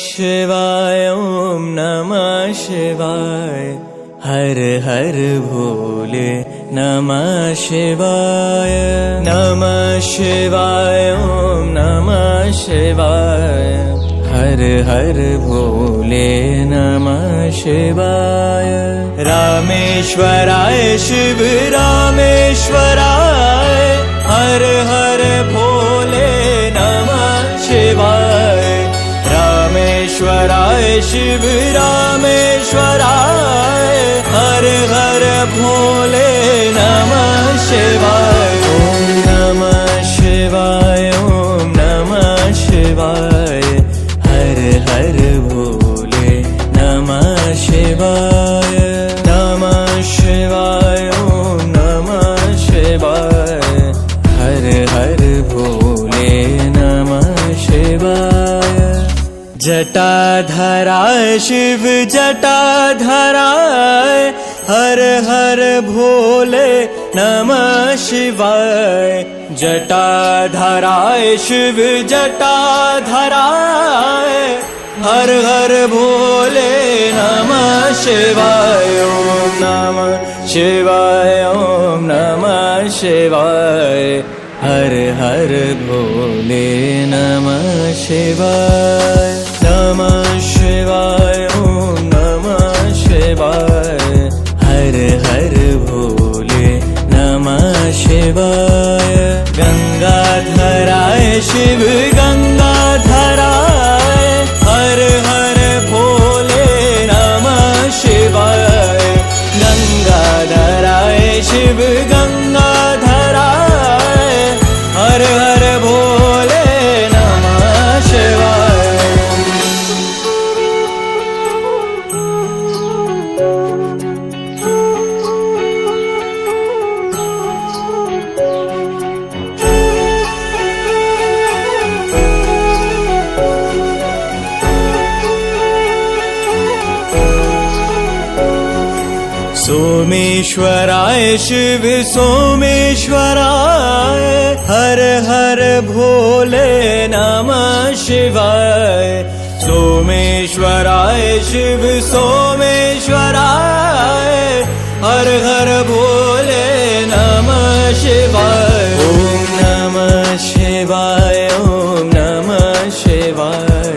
शिवाय ॐ नमः शिवाय हर हर भोले नमः शिवाय ॐ नमः शिवाय हर हर भोले नमः शिवाय रामेश्वराय शिव रामेश्वराय हर हर भोले नमः शिवाय रामेश्वराय शिव रामेश्वराय हर हर भोले नमः शिवाय ॐ नमः शिवाय ॐ नमः शिवाय हर हर भोले नमः शिवाय ॐ नमः शिवाय हर हर भोले नमः शिवाय जटाधराय शिव जटाधराय हर हर भोले नमः शिवाय जटाधराय शिव जटाधराय हर हर भोले नमः शिवाय ॐ नमः शिवाय ॐ नमः शिवाय हर हर भोले नमः शिवाय ॐ नमः शिवाय हर हर भोले नमः शिवाय गंगाधराय शिव गंगाधराय हर हर भोले नमः शिवाय गंगाधराय शिव गंगाधराय हर हर भोले नमः शिवाय सोमेश्वराय शिव सोमेश्वराय हर हर भोले नमः शिवाय सोमेश्वराय शिव सोमेश्वराय हर हर भोले नमः शिवाय ॐ नमः शिवाय ॐ नमः शिवाय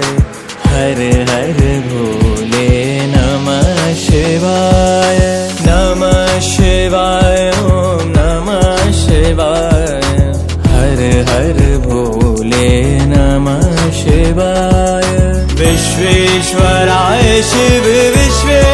हर हर भोले नमः शिवाय शिवाय ॐ नमः शिवाय हर हर भोले नमः शिवाय विश्वेश्वराय शिव विश्वेश्वराय